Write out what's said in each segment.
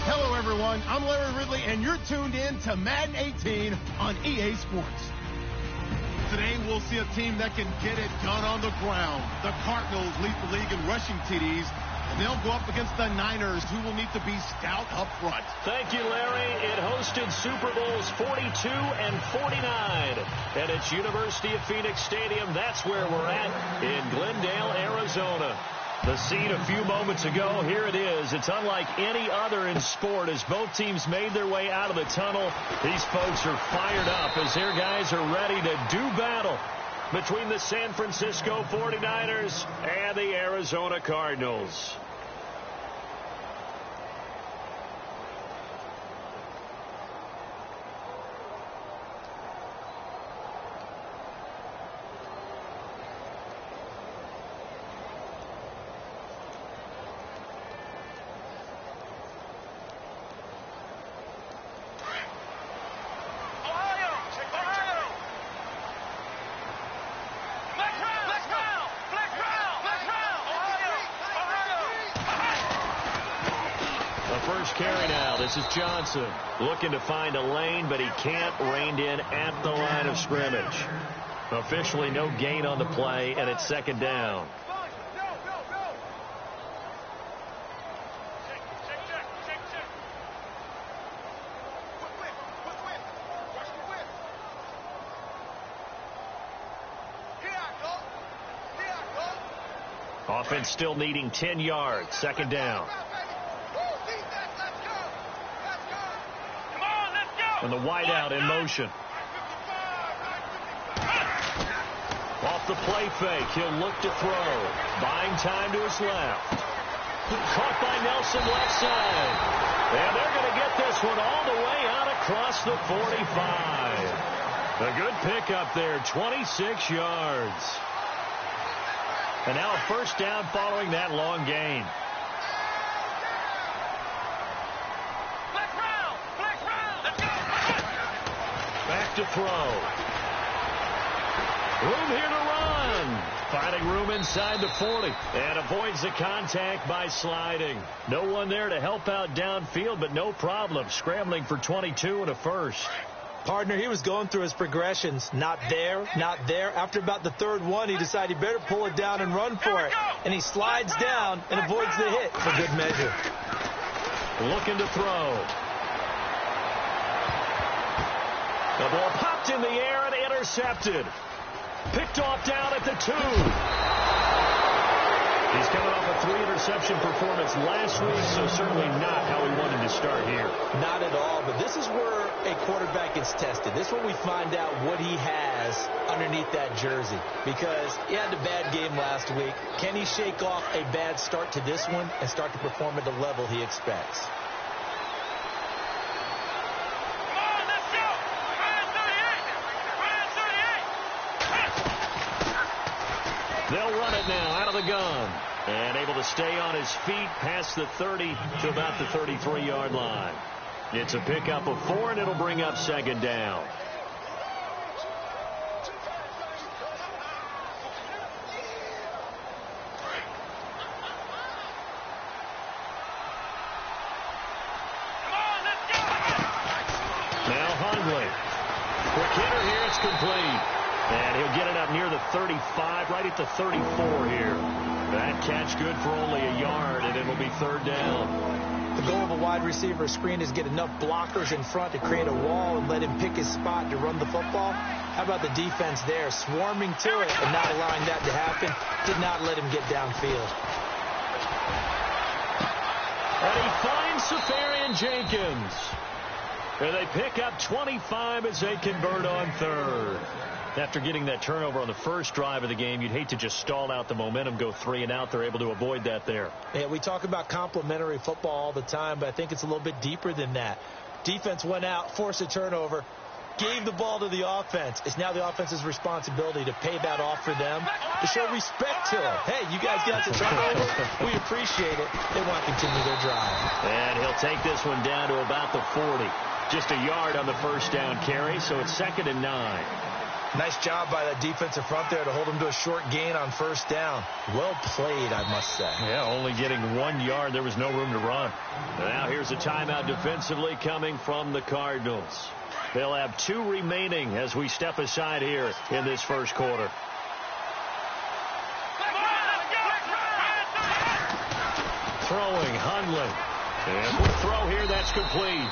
Hello, everyone. I'm Larry Ridley, and you're tuned in to Madden 18 on EA Sports. Today, we'll see a team that can get it done on the ground. The Cardinals lead the league in rushing TDs, and they'll go up against the Niners, who will need to be stout up front. Thank you, Larry. It hosted Super Bowls 42 and 49 at its University of Phoenix Stadium. That's where we're at in Glendale, Arizona. The scene a few moments ago, here it is. It's unlike any other in sport as both teams made their way out of the tunnel. These folks are fired up as their guys are ready to do battle between the San Francisco 49ers and the Arizona Cardinals. First carry now. This is Johnson looking to find a lane, but he can't rein in at the line of scrimmage. Officially no gain on the play, and it's second down. Offense still needing 10 yards. Second down. And the wideout in motion. Off the play fake. He'll look to throw. Buying time to his left. Caught by Nelson left side. And they're going to get this one all the way out across the 45. A good pickup there. 26 yards. And now a first down following that long gain. Back to throw. Room here to run. Finding room inside the 40. And avoids the contact by sliding. No one there to help out downfield, but no problem. Scrambling for 22 and a first. Partner, he was going through his progressions. Not there, not there. After about the third one, he decided he better pull it down and run for it. And he slides down and avoids the hit for good measure. Looking to throw. The ball popped in the air and intercepted. Picked off down at the 2. He's coming off a 3-interception performance last week, so certainly not how he wanted to start here. Not at all, but this is where a quarterback gets tested. This is where we find out what he has underneath that jersey. Because he had a bad game last week. Can he shake off a bad start to this one and start to perform at the level he expects? They'll run it now out of the gun. And able to stay on his feet past the 30 to about the 33-yard line. It's a pickup of 4, and it'll bring up second down. Now Hundley. Quick hitter here. It's complete. And he'll get it up near the 35, right at the 34 here. That catch good for only a yard, and it'll be third down. The goal of a wide receiver screen is get enough blockers in front to create a wall and let him pick his spot to run the football. How about the defense there, swarming to it and not allowing that to happen? Did not let him get downfield. And he finds Safarian Jenkins. And they pick up 25 as they convert on third. After getting that turnover on the first drive of the game, you'd hate to just stall out the momentum, go 3 and out. They're able to avoid that there. Yeah, we talk about complementary football all the time, but I think it's a little bit deeper than that. Defense went out, forced a turnover, gave the ball to the offense. It's now the offense's responsibility to pay that off for them, to show respect to them. Hey, you guys got the turnover. We appreciate it. They want to continue their drive. And he'll take this one down to about the 40. Just a yard on the first down carry, so it's 2nd and 9. Nice job by that defensive front there to hold him to a short gain on first down. Well played, I must say. Yeah, only getting 1 yard. There was no room to run. Now here's a timeout defensively coming from the Cardinals. They'll have 2 remaining as we step aside here in this first quarter. Throwing, Hundley. And quick throw here, that's complete.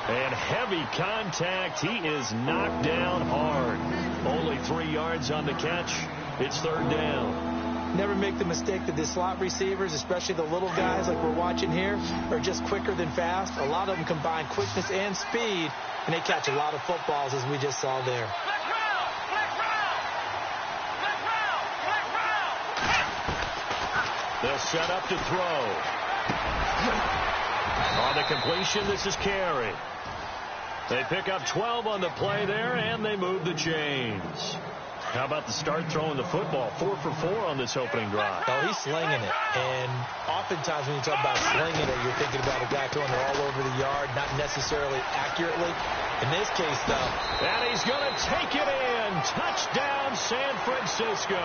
And heavy contact. He is knocked down hard. Only 3 yards on the catch. It's third down. Never make the mistake that the slot receivers, especially the little guys like we're watching here, are just quicker than fast. A lot of them combine quickness and speed, and they catch a lot of footballs, as we just saw there. They'll set up to throw. On the completion, this is Carey. They pick up 12 on the play there, and they move the chains. How about the start throwing the football? 4 for 4 on this opening drive. Oh, he's slinging it. And oftentimes when you talk about slinging it, you're thinking about a guy throwing it all over the yard, not necessarily accurately. In this case, though. And he's going to take it in. Touchdown, San Francisco.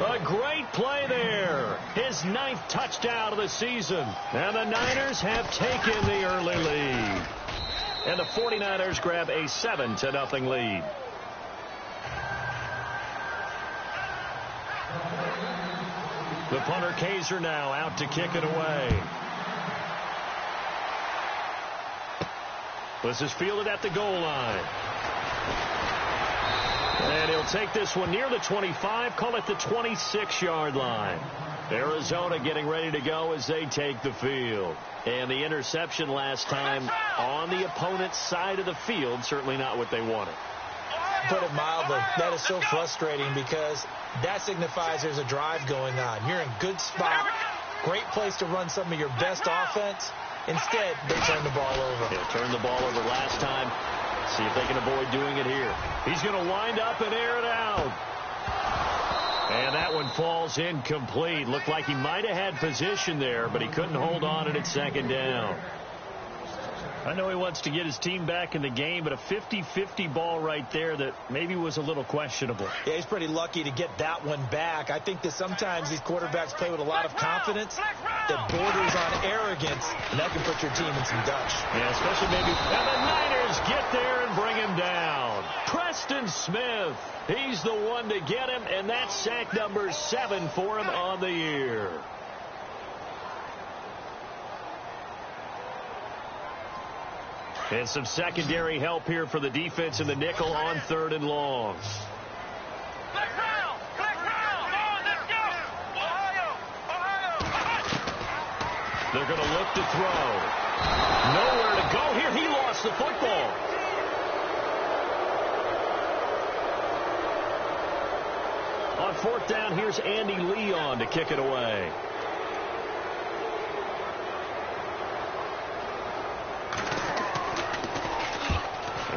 A great play there. His 9th touchdown of the season. And the Niners have taken the early lead. And the 49ers grab a 7-0 lead. The punter Kaiser now out to kick it away. This is fielded at the goal line. And he'll take this one near the 25, call it the 26-yard line. Arizona getting ready to go as they take the field. And the interception last time on the opponent's side of the field, certainly not what they wanted. Put it mildly, that is so frustrating because that signifies there's a drive going on. You're in good spot, great place to run some of your best offense. Instead, they turn the ball over. Yeah, turned the ball over last time. See if they can avoid doing it here. He's going to wind up and air it out. And that one falls incomplete. Looked like he might have had position there, but he couldn't hold on at second down. I know he wants to get his team back in the game, but a 50-50 ball right there that maybe was a little questionable. Yeah, he's pretty lucky to get that one back. I think that sometimes these quarterbacks play with a lot of confidence that borders on arrogance, and that can put your team in some dutch. Yeah, especially maybe. And the Niners get there and bring him down. Preston Smith, he's the one to get him, and that's sack number 7 for him on the year. And some secondary help here for the defense in the nickel on 3rd and long. They're going to look to throw. Nowhere to go here. He lost the football. On 4th down, here's Andy Leon to kick it away.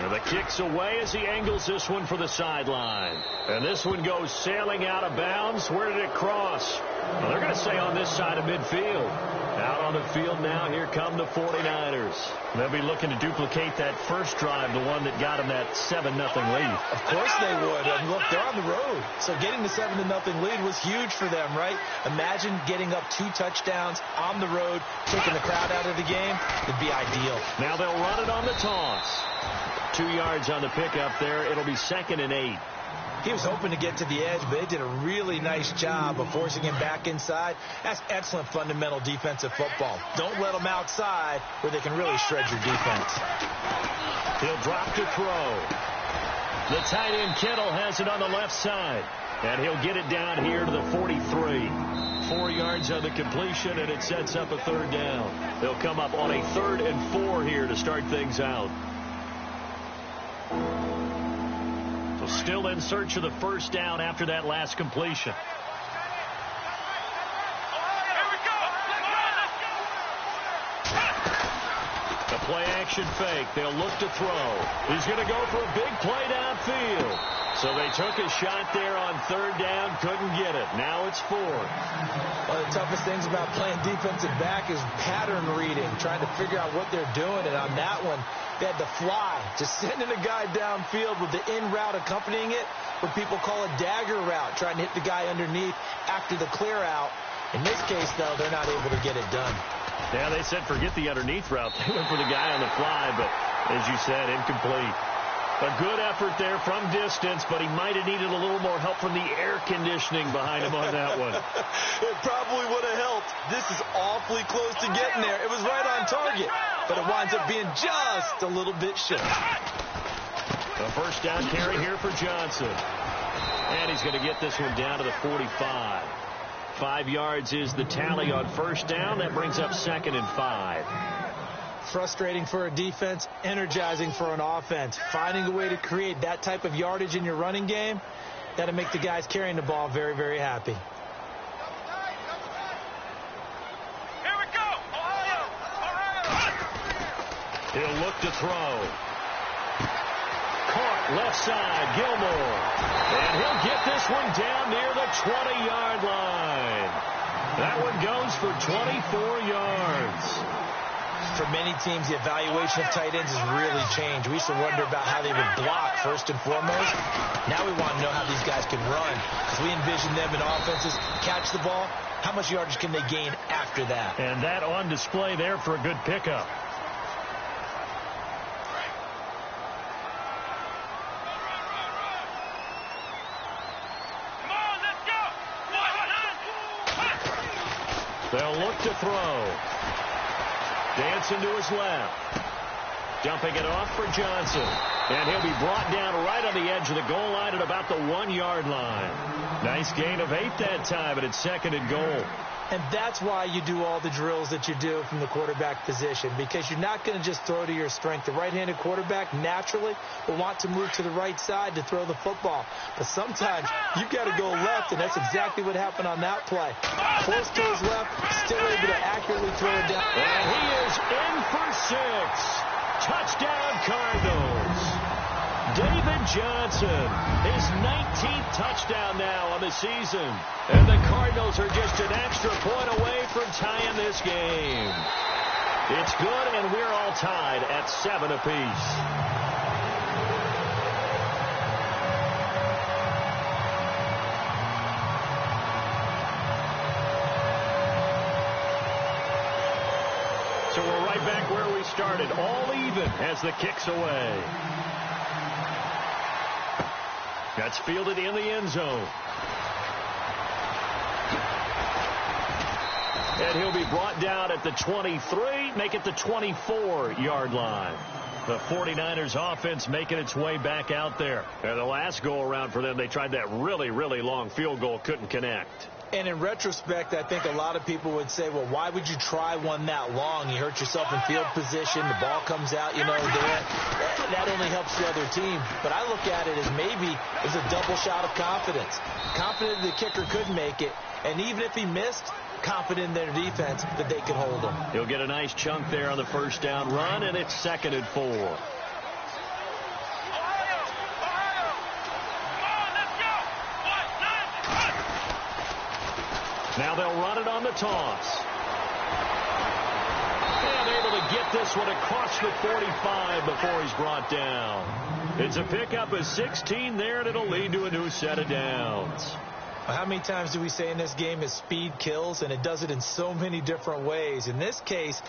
The kick's away as he angles this one for the sideline. And this one goes sailing out of bounds. Where did it cross? Well, they're going to say on this side of midfield. Out on the field now, here come the 49ers. They'll be looking to duplicate that first drive, the one that got them that 7-0 lead. Of course they would. And look, they're on the road. So getting the 7-0 lead was huge for them, right? Imagine getting up 2 touchdowns on the road, taking the crowd out of the game. It'd be ideal. Now they'll run it on the toss. 2 yards on the pickup there. It'll be 2nd and 8. He was hoping to get to the edge, but they did a really nice job of forcing him back inside. That's excellent fundamental defensive football. Don't let them outside where they can really shred your defense. He'll drop to throw. The tight end Kittle has it on the left side. And he'll get it down here to the 43. 4 yards on the completion, and it sets up a 3rd down. They'll come up on a 3rd and 4 here to start things out. So still in search of the first down after that last completion. The Play-action fake. They'll look to throw. He's going to go for a big play downfield. So they took a shot there on third down, couldn't get it. Now it's fourth. One of the toughest things about playing defensive back is pattern reading, trying to figure out what they're doing. And on that one, they had to fly, just sending a guy downfield with the in route accompanying it, what people call a dagger route, trying to hit the guy underneath after the clear out. In this case, though, they're not able to get it done. Yeah, they said forget the underneath route. They went for the guy on the fly, but as you said, incomplete. A good effort there from distance, but he might have needed a little more help from the air conditioning behind him on that one. It probably would have helped. This is awfully close to getting there. It was right on target, but it winds up being just a little bit short. A first down carry here for Johnson. And he's going to get this one down to the 45. 5 yards is the tally on first down. That brings up 2nd and 5. Frustrating for a defense, energizing for an offense. Finding a way to create that type of yardage in your running game, that'll make the guys carrying the ball very, very happy. Here we go, Ohio! He'll look to throw. Caught left side, Gilmore. And he'll get this one down near the 20-yard line. That one goes for 24 yards. For many teams, the evaluation of tight ends has really changed. We used to wonder about how they would block first and foremost. Now we want to know how these guys can run, because we envision them in offenses catch the ball. How much yardage can they gain after that? And that on display there for a good pickup. Come on, let's go! They'll look to throw. Dancing to his left. Dumping it off for Johnson. And he'll be brought down right on the edge of the goal line at about the 1-yard line. Nice gain of 8 that time, and it's 2nd and goal. And that's why you do all the drills that you do from the quarterback position, because you're not going to just throw to your strength. The right-handed quarterback naturally will want to move to the right side to throw the football. But sometimes you've got to go left, and that's exactly what happened on that play. Forced to his left, still able to accurately throw it down. And he is in for 6. Touchdown, Cardinals. David Johnson, his 19th touchdown now on the season. And the Cardinals are just an extra point away from tying this game. It's good, and we're all tied at 7 apiece. So we're right back where we started, all even as the kick's away. That's fielded in the end zone. And he'll be brought down at the 23, make it the 24-yard line. The 49ers offense making its way back out there. And the last go-around for them, they tried that really, really long field goal, couldn't connect. And in retrospect, I think a lot of people would say, well, why would you try one that long? You hurt yourself in field position. The ball comes out, that only helps the other team. But I look at it as maybe it was a double shot of confidence. Confident the kicker could make it. And even if he missed, confident in their defense that they could hold him. He'll get a nice chunk there on the first down run, and it's 2nd and 4. Now they'll run it on the toss. And able to get this one across the 45 before he's brought down. It's a pickup of 16 there, and it'll lead to a new set of downs. How many times do we say in this game is speed kills, and it does it in so many different ways. In this case,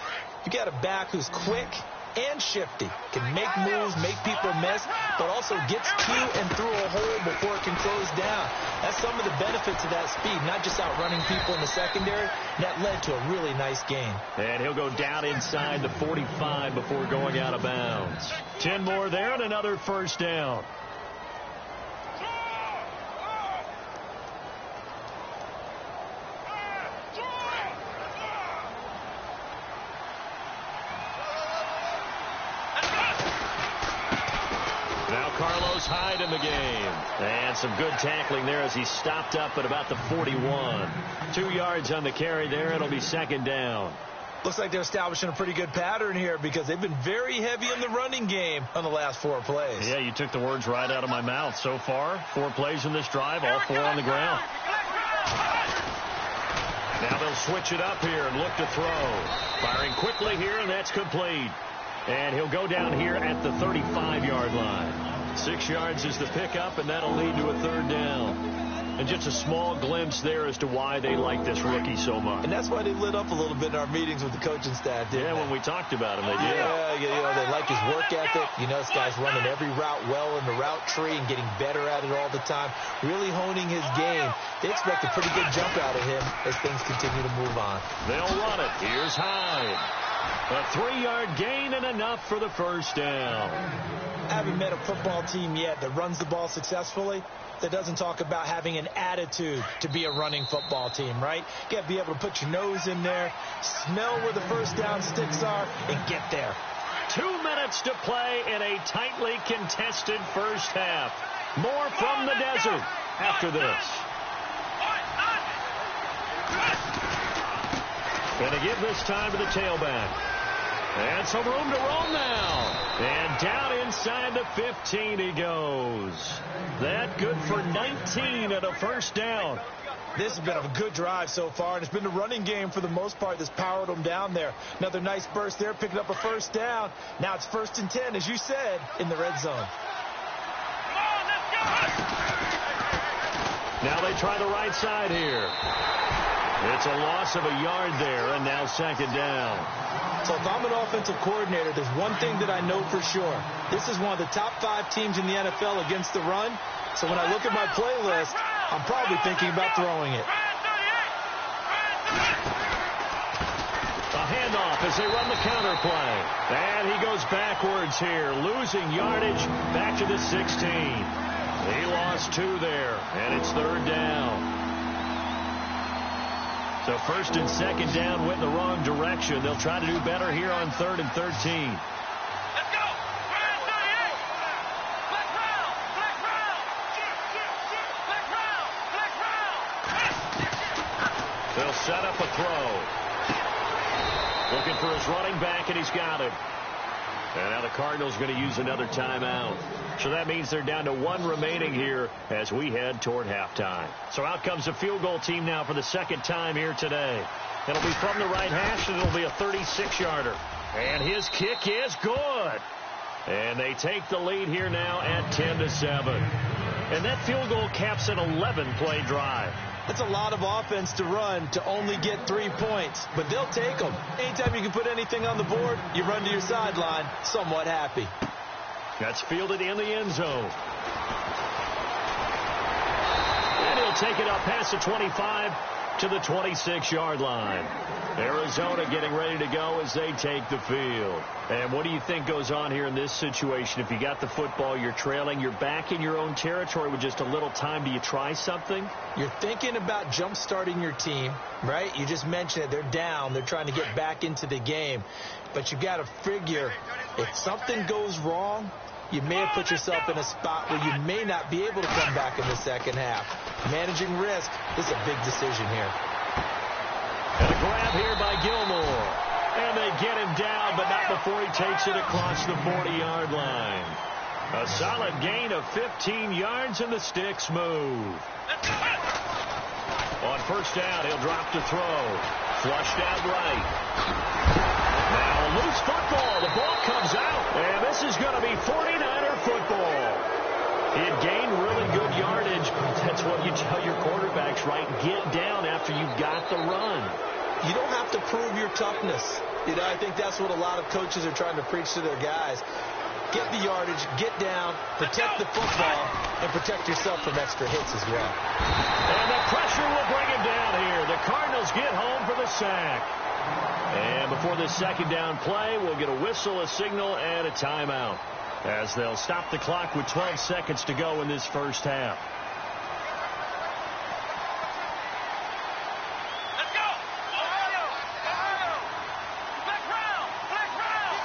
you got a back who's quick and shifty, can make moves, make people miss, but also gets to and through a hole before it can close down. That's some of the benefits of that speed, not just outrunning people in the secondary. That led to a really nice game. And he'll go down inside the 45 before going out of bounds. 10 more there and another first down. Hyde in the game. And some good tackling there as he stopped up at about the 41. 2 yards on the carry there. It'll be 2nd down. Looks like they're establishing a pretty good pattern here because they've been very heavy in the running game on the last 4 plays. Yeah, you took the words right out of my mouth. So far, 4 plays in this drive, all 4 on the ground. Now they'll switch it up here and look to throw. Firing quickly here, and that's complete. And he'll go down here at the 35-yard line. 6 yards is the pickup, and that'll lead to a 3rd down. And just a small glimpse there as to why they like this rookie so much. And that's why they lit up a little bit in our meetings with the coaching staff, didn't they? When we talked about him, they did. Yeah, they like his work ethic. This guy's running every route well in the route tree and getting better at it all the time, really honing his game. They expect a pretty good jump out of him as things continue to move on. They'll run it. Here's Hyde. A 3-yard gain and enough for the 1st down. I haven't met a football team yet that runs the ball successfully that doesn't talk about having an attitude to be a running football team, right? You got to be able to put your nose in there, smell where the 1st down sticks are, and get there. 2 minutes to play in a tightly contested 1st half. More from the desert after this. Going to give this time to the tailback. And some room to roll now. And down inside the 15 he goes. That good for 19 at a 1st down. This has been a good drive so far, and it's been the running game for the most part that's powered them down there. Another nice burst there, picking up a 1st down. Now it's 1st and 10, as you said, in the red zone. Now they try the right side here. It's a loss of a yard there, and now 2nd down. So if I'm an offensive coordinator, there's one thing that I know for sure. This is one of the top 5 teams in the NFL against the run. So when I look at my playlist, I'm probably thinking about throwing it. A handoff as they run the counter play. And he goes backwards here, losing yardage back to the 16. He lost 2 there, and it's 3rd down. So 1st and 2nd down went in the wrong direction. They'll try to do better here on 3rd and 13. Let's go! 38! Black round! Black round! Black round! Black round! They'll set up a throw. Looking for his running back, and he's got it. And now the Cardinals going to use another timeout. So that means they're down to 1 remaining here as we head toward halftime. So out comes the field goal team now for the 2nd time here today. It'll be from the right hash, and it'll be a 36-yarder. And his kick is good. And they take the lead here now at 10-7. And that field goal caps an 11-play drive. That's a lot of offense to run to only get 3 points, but they'll take them. Anytime you can put anything on the board, you run to your sideline somewhat happy. That's fielded in the end zone. And he'll take it up past the 25 to the 26-yard line. Arizona getting ready to go as they take the field. And what do you think goes on here in this situation? If you got the football, you're trailing, you're back in your own territory with just a little time. Do you try something? You're thinking about jump-starting your team, right? You just mentioned it. They're down. They're trying to get back into the game. But you got to figure if something goes wrong, you may have put yourself in a spot where you may not be able to come back in the 2nd half. Managing risk is a big decision here. And a grab here by Gilmore. And they get him down, but not before he takes it across the 40-yard line. A solid gain of 15 yards, and the sticks move. On 1st down, he'll drop to throw. Flushed out right. Now a loose football. The ball comes out, and this is going to be 49er football. It gained really good yardage. That's what you tell your quarterbacks, right? Get down after you've got the run. You don't have to prove your toughness. I think that's what a lot of coaches are trying to preach to their guys. Get the yardage, get down, protect the football, and protect yourself from extra hits as well. And the pressure will bring him down here. The Cardinals get home for the sack. And before this 2nd down play, we'll get a whistle, a signal, and a timeout, as they'll stop the clock with 12 seconds to go in this 1st half. Let's go! Ohio! Ohio! Black round! Black round!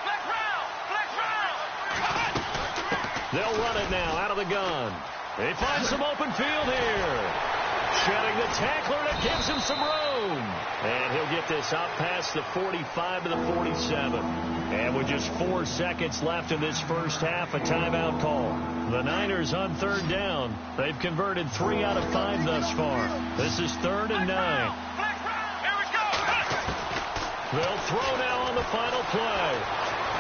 Black round! Black round! They'll run it now out of the gun. They find some open field here. Shedding the tackler that gives him some room. And he'll get this out past the 45 to the 47. And with just 4 seconds left in this first half, a timeout call. The Niners on third down. They've converted 3 out of 5 thus far. This is 3rd and 9. They'll throw now on the final play.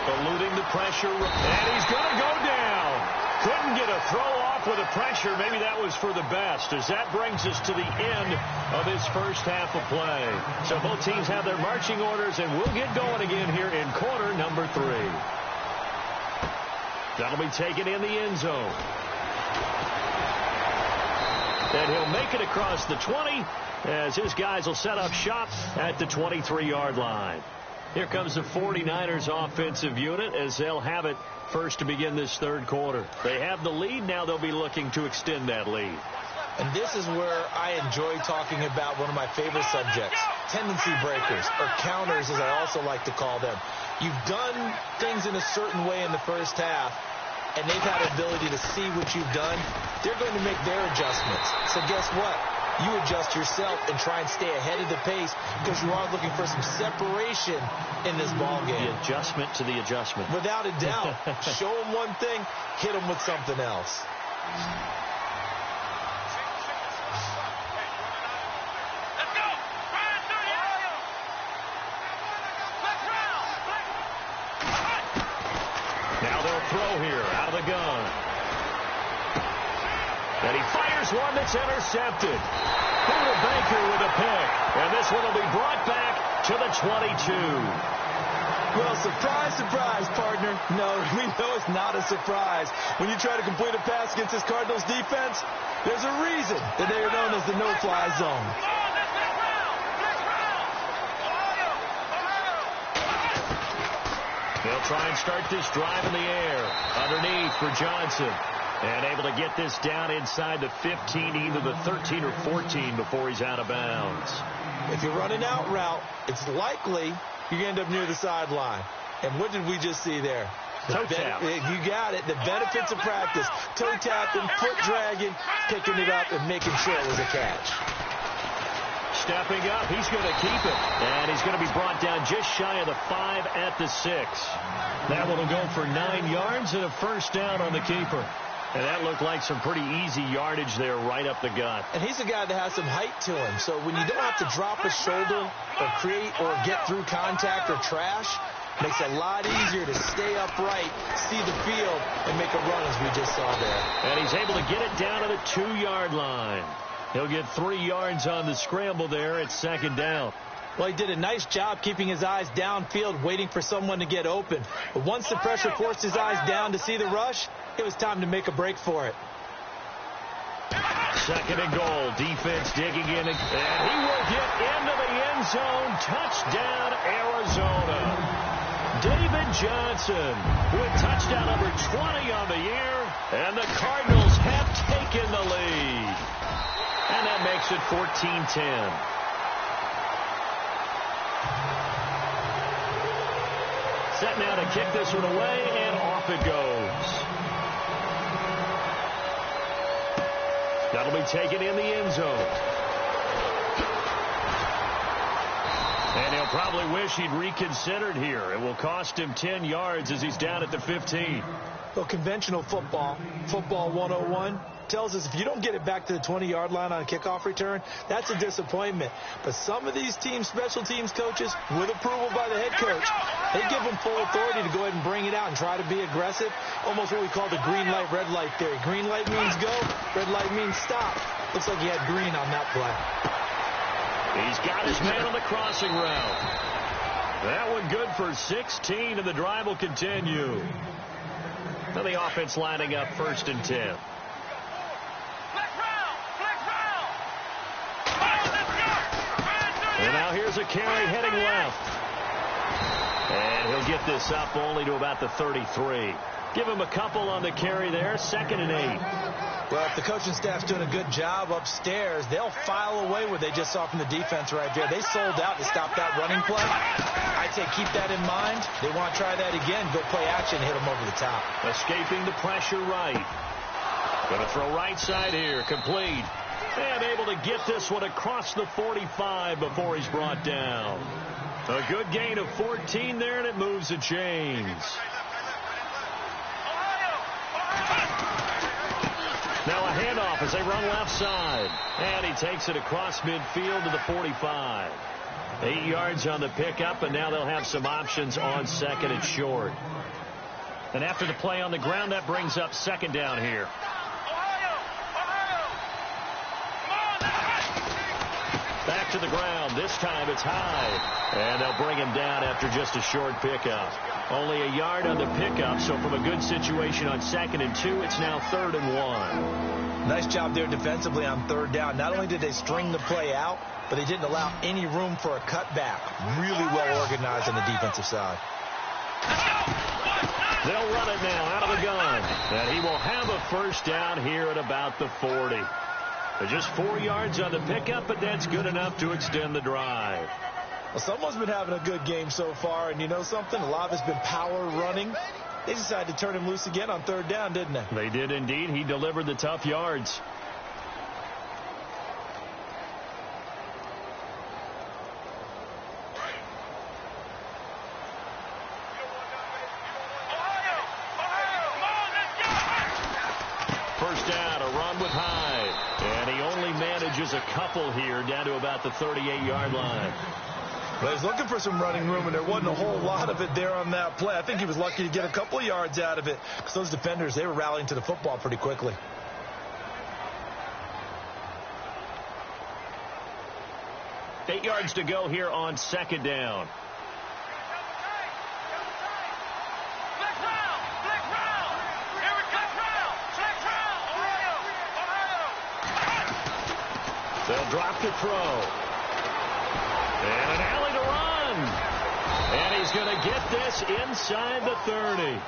Eluding the pressure. And he's going to go down. Couldn't get a throw off with the pressure. Maybe that was for the best, as that brings us to the end of this first half of play. So both teams have their marching orders, and we'll get going again here in quarter number 3. That'll be taken in the end zone. And he'll make it across the 20, as his guys will set up shop at the 23-yard line. Here comes the 49ers offensive unit as they'll have it first to begin this third quarter. They have the lead. Now they'll be looking to extend that lead. And this is where I enjoy talking about one of my favorite subjects, tendency breakers, or counters as I also like to call them. You've done things in a certain way in the first half, and they've had the ability to see what you've done. They're going to make their adjustments. So guess what? You adjust yourself and try and stay ahead of the pace, because you are looking for some separation in this ball game. The adjustment to the adjustment. Without a doubt. Show them one thing, hit them with something else. Let's go. Ryan, do it. Let's round. Now they'll throw here out of the gun. And he fires one that's intercepted. Buda Baker with a pick. And this one will be brought back to the 22. Well, surprise, surprise, partner. No, we know it's not a surprise. When you try to complete a pass against this Cardinals defense, there's a reason that they are known as the no-fly zone. They'll try and start this drive in the air. Underneath for Johnson. And able to get this down inside the 15, either the 13 or 14 before he's out of bounds. If you're running out route, it's likely you're going to end up near the sideline. And what did we just see there? Toe tap. You got it. The benefits of practice. Toe tapping, foot dragging, picking it up, and making sure it was a catch. Stepping up, he's going to keep it. And he's going to be brought down just shy of the 5 at the 6. That one will go for 9 yards and a first down on the keeper. And that looked like some pretty easy yardage there right up the gut. And he's a guy that has some height to him. So when you don't have to drop a shoulder or create or get through contact or trash, makes it a lot easier to stay upright, see the field, and make a run as we just saw there. And he's able to get it down to the 2-yard line. He'll get 3 yards on the scramble there at second down. Well, he did a nice job keeping his eyes downfield, waiting for someone to get open. But once the pressure forced his eyes down to see the rush, it was time to make a break for it. Second and goal. Defense digging in. And he will get into the end zone. Touchdown, Arizona. David Johnson with touchdown number 20 on the year. And the Cardinals have taken the lead. And that makes it 14-10. Set now to kick this one away, and off it goes. That'll be taken in the end zone. And he'll probably wish he'd reconsidered here. It will cost him 10 yards as he's down at the 15. Well, conventional football 101, tells us if you don't get it back to the 20-yard line on a kickoff return, that's a disappointment. But some of these teams, special teams coaches, with approval by the head coach, they give them full authority to go ahead and bring it out and try to be aggressive. Almost what we call the green light, red light theory. Green light means go, red light means stop. Looks like he had green on that play. He's got his man on the crossing route. That one good for 16, and the drive will continue. Now the offense lining up 1st and 10. And now here's a carry heading left. And he'll get this up only to about the 33. Give him a couple on the carry there. 2nd and 8. Well, if the coaching staff's doing a good job upstairs, they'll file away what they just saw from the defense right there. They sold out to stop that running play. I'd say keep that in mind. They want to try that again. Go play action, hit them over the top. Escaping the pressure right. Going to throw right side here. Complete. And able to get this one across the 45 before he's brought down. A good gain of 14 there, and it moves the chains. Now a handoff as they run left side. And he takes it across midfield to the 45. 8 yards on the pickup, and now they'll have some options on second and short. And after the play on the ground, that brings up second down here. Back to the ground. This time it's high. And they'll bring him down after just a short pickup. Only a yard on the pickup, so from a good situation on second and 2, it's now 3rd and 1. Nice job there defensively on 3rd down. Not only did they string the play out, but they didn't allow any room for a cutback. Really well organized on the defensive side. They'll run it now out of the gun. And he will have a first down here at about the 40. Just 4 yards on the pickup, but that's good enough to extend the drive. Well, someone's been having a good game so far, and you know something? A lot of it's been power running. They decided to turn him loose again on 3rd down, didn't they? They did indeed. He delivered the tough yards. First down, a run with Hyde. And he only manages a couple here down to about the 38-yard line. Well, he's looking for some running room, and there wasn't a whole lot of it there on that play. I think he was lucky to get a couple of yards out of it because those defenders, they were rallying to the football pretty quickly. Eight yards to go here on second down. They'll drop to throw. And an alley to run. And he's going to get this inside the 30.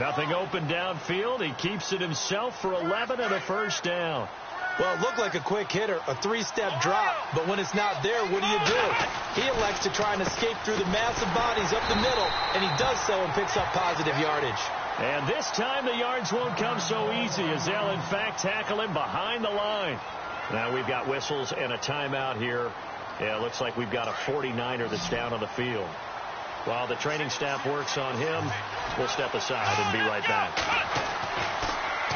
Nothing open downfield. He keeps it himself for 11 and a first down. Well, it looked like a quick hitter, a 3-step drop, but when it's not there, what do? He elects to try and escape through the massive bodies up the middle, and he does so and picks up positive yardage. And this time the yards won't come so easy as they'll, in fact, tackle him behind the line. Now we've got whistles and a timeout here. Yeah, it looks like we've got a 49er that's down on the field. While the training staff works on him, we'll step aside and be right back.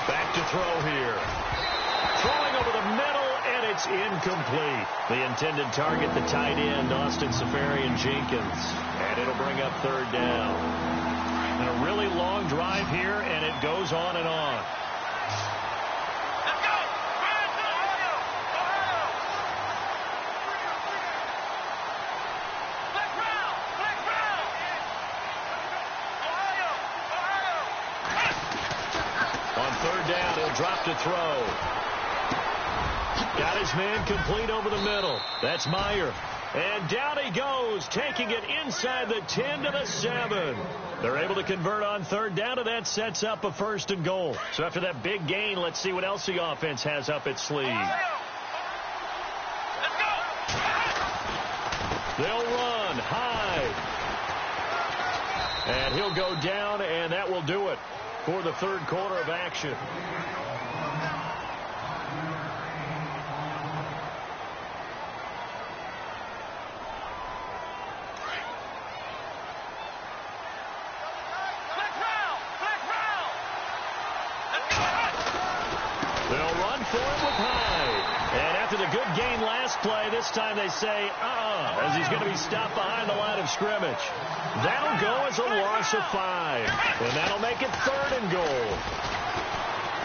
Back to throw here. Throwing over the middle, and it's incomplete. The intended target, the tight end, Austin Safarian-Jenkins. And it'll bring up 3rd down. And a really long drive here, and it goes on and on. On 3rd down, he'll drop to throw. Got his man complete over the middle. That's Meyer. And down he goes, taking it inside the 10 to the 7. They're able to convert on 3rd down, and that sets up a 1st and goal. So after that big gain, let's see what else the offense has up its sleeve. They'll run high. And he'll go down, and that will do it for the 3rd quarter of action. They'll run for him with Hyde. And after the good gain last play, this time they say, as he's going to be stopped behind the line of scrimmage. That'll go as a loss of 5. And that'll make it 3rd and goal.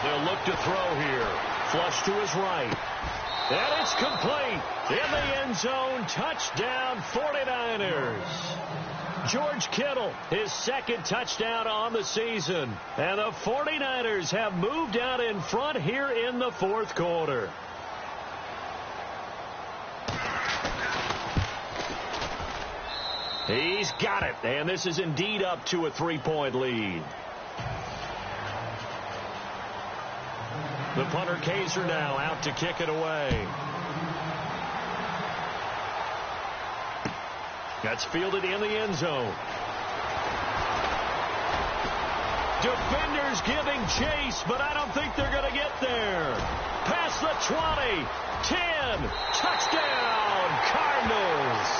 They'll look to throw here. Flush to his right. And it's complete. In the end zone, touchdown 49ers. George Kittle, his 2nd touchdown on the season. And the 49ers have moved out in front here in the 4th quarter. He's got it, and this is indeed up to a 3-point lead. The punter Kaiser now out to kick it away. That's fielded in the end zone. Defenders giving chase, but I don't think they're going to get there. Past the 20, 10, touchdown, Cardinals.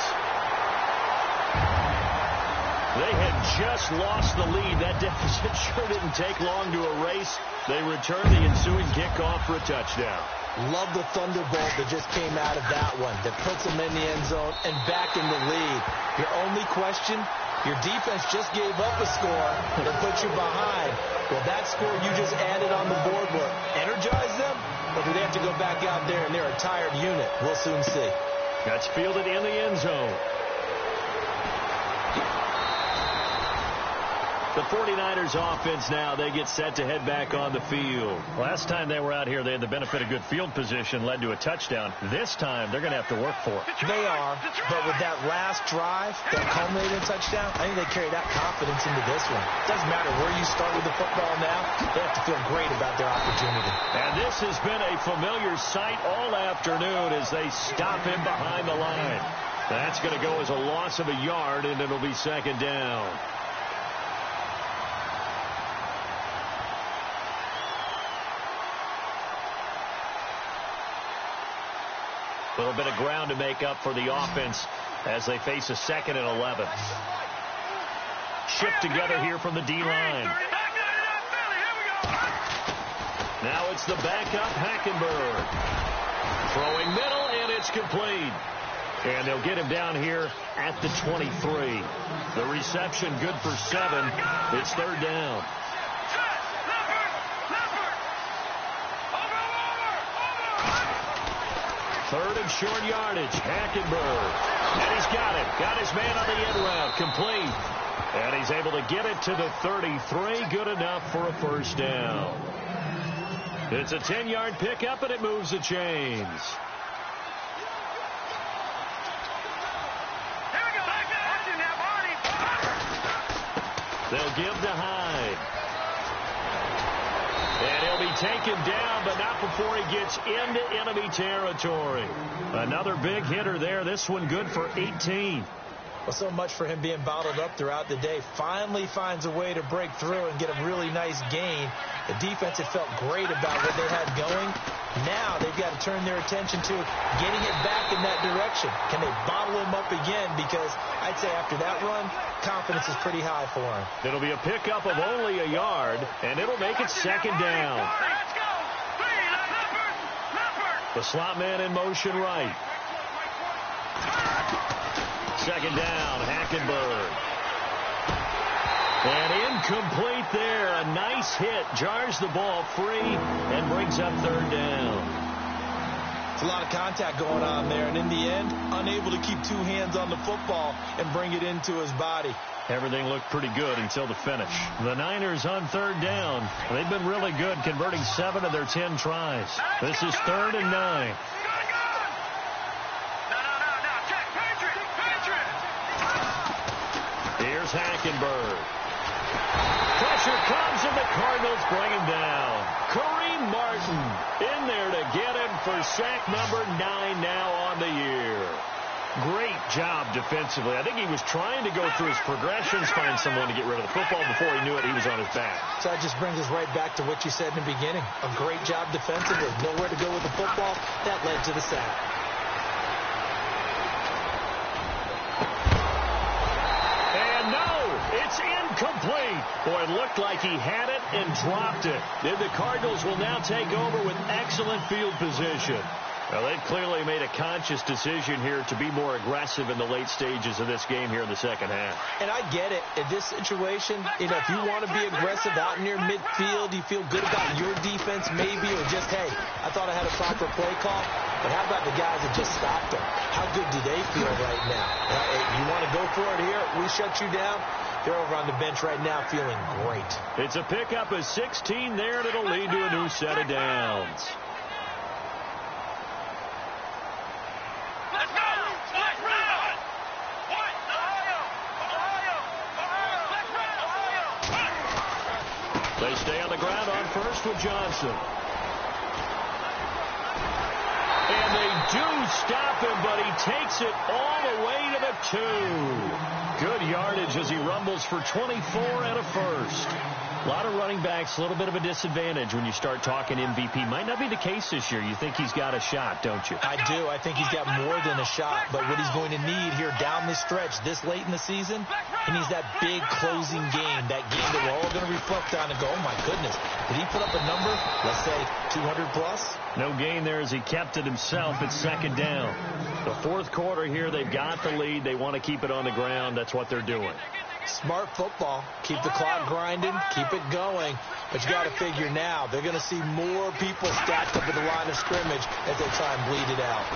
They had just lost the lead. That deficit sure didn't take long to erase. They return the ensuing kickoff for a touchdown. Love the thunderbolt that just came out of that one. That puts them in the end zone and back in the lead. Your only question, your defense just gave up a score that put you behind. Well, that score you just added on the board will energize them, or do they have to go back out there and they're a tired unit? We'll soon see. That's fielded in the end zone. The 49ers offense now, they get set to head back on the field. Last time they were out here, they had the benefit of good field position, led to a touchdown. This time, they're going to have to work for it. They are, but with that last drive that culminated in a touchdown, I think they carry that confidence into this one. It doesn't matter where you start with the football now, they have to feel great about their opportunity. And this has been a familiar sight all afternoon as they stop him behind the line. That's going to go as a loss of a yard, and it'll be second down. A little bit of ground to make up for the offense as they face a 2nd and 11. Shipped together here from the D-line. Now it's the backup, Hackenberg. Throwing middle, and it's complete. And they'll get him down here at the 23. The reception good for 7. It's third down. Third and short yardage. Hackenberg. And he's got it. Got his man on the end route. Complete. And he's able to get it to the 33. Good enough for a first down. It's a 10-yard pickup, and it moves the chains. They'll give to Hyde. And he'll be taken down, but not before he gets into enemy territory. Another big hitter there. This one good for 18. Well, so much for him being bottled up throughout the day. Finally finds a way to break through and get a really nice gain. The defense had felt great about what they had going. Now they've got to turn their attention to getting it back in that direction. Can they bottle him up again? Because I'd say after that run, confidence is pretty high for him. It'll be a pickup of only a yard, and it'll make it second down. The slot man in motion right. Second down, Hackenberg. And incomplete there. A nice hit. Jars the ball free and brings up third down. It's a lot of contact going on there, and in the end, unable to keep two hands on the football and bring it into his body. Everything looked pretty good until the finish. The Niners on third down. They've been really good, converting 7 of their 10 tries. This is 3rd and 9. Here's Hackenberg. Pressure comes, and the Cardinals bring him down. Kareem Martin in there to get him for sack number 9 now on the year. Great job defensively. I think he was trying to go through his progressions, find someone to get rid of the football. Before he knew it, he was on his back. So that just brings us right back to what you said in the beginning. A great job defensively. Nowhere to go with the football. That led to the sack. And no, it's incomplete. Boy, it looked like he had it and dropped it. Then the Cardinals will now take over with excellent field position. Well, they've clearly made a conscious decision here to be more aggressive in the late stages of this game here in the second half. And I get it. In this situation, if you want to be aggressive out near midfield, you feel good about your defense maybe, or just, hey, I thought I had a proper play call. But how about the guys that just stopped them? How good do they feel right now? You want to go for it here? We shut you down. They're over on the bench right now feeling great. It's a pickup of 16 there, and it'll lead to a new set of downs. They stay on the ground on first with Johnson. And they do stop him, but he takes it all the way to the 2. Good yardage as he rumbles for 24 and a first. A lot of running backs, a little bit of a disadvantage when you start talking MVP. Might not be the case this year. You think he's got a shot, don't you? I do. I think he's got more than a shot. But what he's going to need here down the stretch this late in the season, he needs that big closing game, that game that we're all going to reflect on and go, oh, my goodness, did he put up a number, let's say, 200 plus? No gain there as he kept it himself at second down. The fourth quarter here, they've got the lead. They want to keep it on the ground. That's what they're doing. Smart football. Keep the clock grinding. Keep it going. But you got to figure now, they're going to see more people stacked up at the line of scrimmage as they try and bleed it out.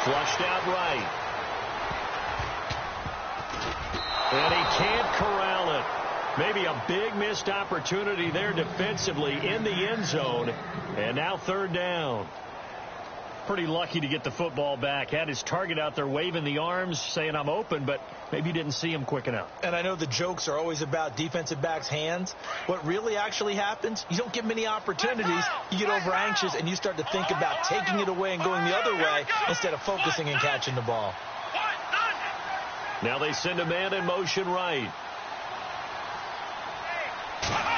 Flushed out right. And he can't corral it. Maybe a big missed opportunity there defensively in the end zone. And now third down. Pretty lucky to get the football back. Had his target out there waving the arms, saying I'm open, but maybe didn't see him quick enough. And I know the jokes are always about defensive backs' hands. What really actually happens, you don't get many opportunities. You get over anxious and you start to think about taking it away and going the other way instead of focusing and catching the ball. Now they send a man in motion right.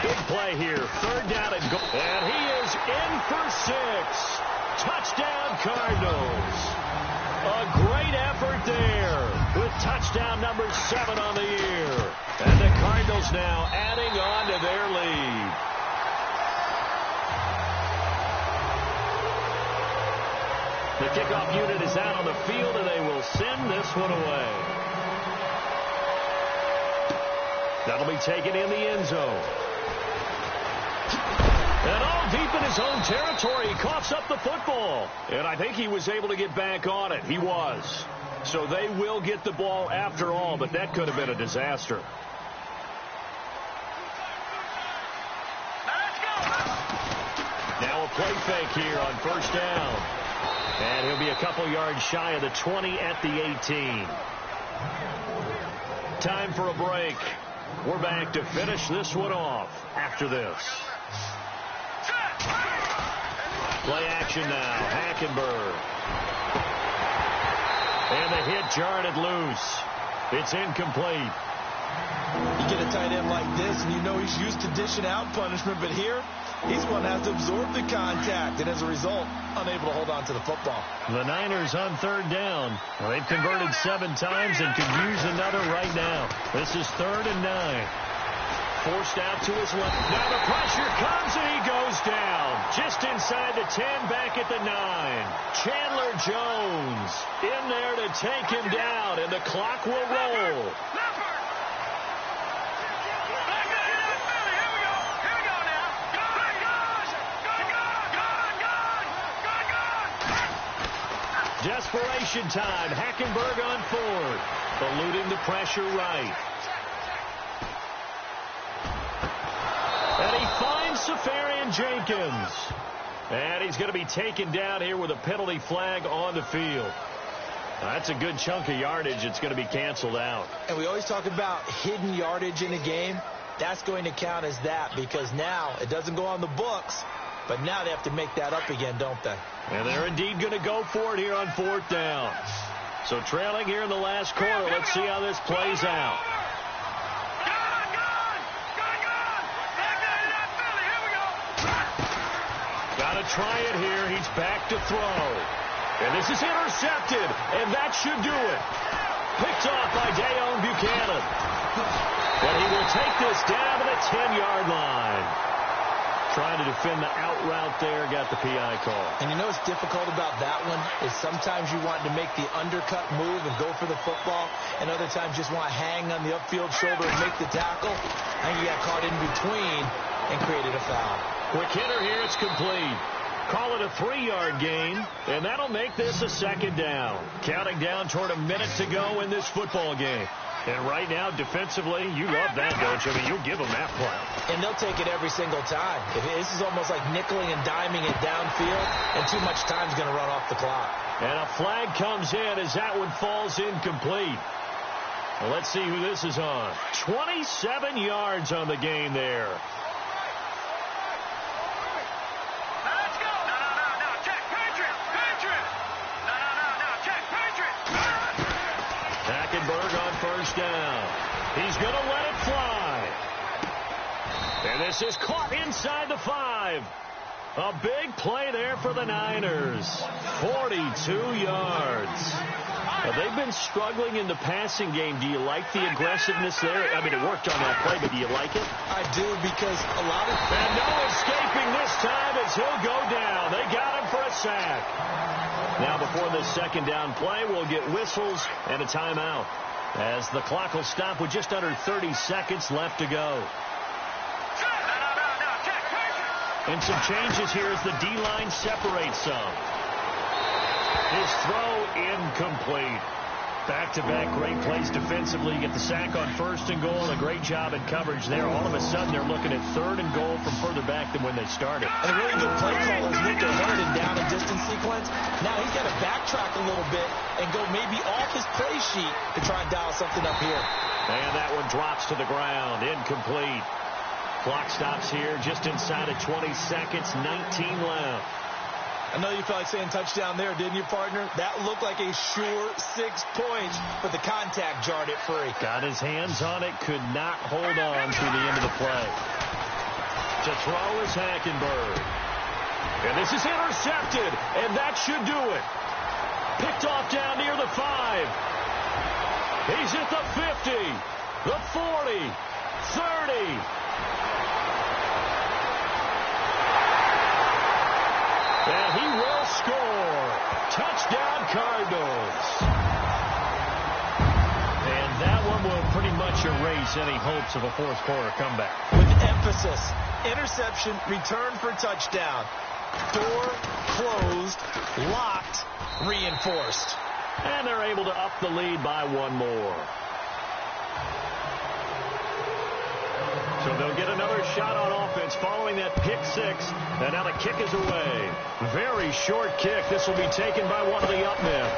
Big play here. Third down and goal. And he is in for 6. Touchdown, Cardinals. A great effort there with touchdown number 7 on the year. And the Cardinals now adding on to their lead. The kickoff unit is out on the field, and they will send this one away. That'll be taken in the end zone. And all deep in his own territory, he coughs up the football. And I think he was able to get back on it. He was. So they will get the ball after all, but that could have been a disaster. Now a play fake here on first down. And he'll be a couple yards shy of the 20 at the 18. Time for a break. We're back to finish this one off after this. Play action now. Hackenberg. And the hit jarred it loose. It's incomplete. You get a tight end like this, and you know he's used to dishing out punishment, but here, he's one that has to absorb the contact, and as a result, unable to hold on to the football. The Niners on third down. Well, they've converted 7 times and could use another right now. This is 3rd and 9. Forced out to his left. Now the pressure comes, and he goes down. Just inside the 10, back at the 9. Chandler Jones in there to take him down, and the clock will roll. Desperation time. Hackenberg on 4th. Eluding the pressure right. And he finds Safarian Jenkins. And he's going to be taken down here with a penalty flag on the field. That's a good chunk of yardage. It's going to be canceled out. And we always talk about hidden yardage in a game. That's going to count as that because now it doesn't go on the books, but now they have to make that up again, don't they? And they're indeed going to go for it here on 4th down. So trailing here in the last quarter. Let's see how this plays out. Got to try it here. He's back to throw. And this is intercepted. And that should do it. Picked off by Dayon Buchanan. But he will take this down to the 10-yard line. Trying to defend the out route there. Got the PI call. And you know what's difficult about that one is sometimes you want to make the undercut move and go for the football. And other times just want to hang on the upfield shoulder and make the tackle. I think he got caught in between and created a foul. Quick hitter here. It's complete. Call it a 3-yard gain, and that'll make this a 2nd down. Counting down toward a minute to go in this football game. And right now, defensively, you love that, don't you? I mean, you'll give them that play. And they'll take it every single time. This is almost like nickeling and diming it downfield, and too much time's going to run off the clock. And a flag comes in as that one falls incomplete. Well, let's see who this is on. 27 yards on the game there. This is caught inside the 5. A big play there for the Niners. 42 yards. Now, they've been struggling in the passing game. Do you like the aggressiveness there? I mean, it worked on that play, but do you like it? I do, because a lot of... And no escaping this time as he'll go down. They got him for a sack. Now, before this second down play, we'll get whistles and a timeout, as the clock will stop with just under 30 seconds left to go. And some changes here as the D-line separates some. His throw incomplete. Back-to-back great plays defensively. You get the sack on 1st and goal. A great job in coverage there. All of a sudden, they're looking at 3rd and goal from further back than when they started. And a really good play call is look ahead and down and distance sequence. Now he's got to backtrack a little bit and go maybe off his play sheet to try and dial something up here. And that one drops to the ground. Incomplete. Clock stops here just inside of 20 seconds. 19 left. I know you felt like saying touchdown there, didn't you, partner? That looked like a sure 6 points, but the contact jarred it free. Got his hands on it, could not hold on through the end of the play. To throw is Hackenberg. And this is intercepted, and that should do it. Picked off down near the 5. He's at the 50, the 40, 30. And he will score. Touchdown, Cardinals. And that one will pretty much erase any hopes of a fourth-quarter comeback. With emphasis, interception, return for touchdown. Door closed, locked, reinforced. And they're able to up the lead by one more. So they'll get another shot on offense following that pick 6. And now the kick is away. Very short kick. This will be taken by one of the up men.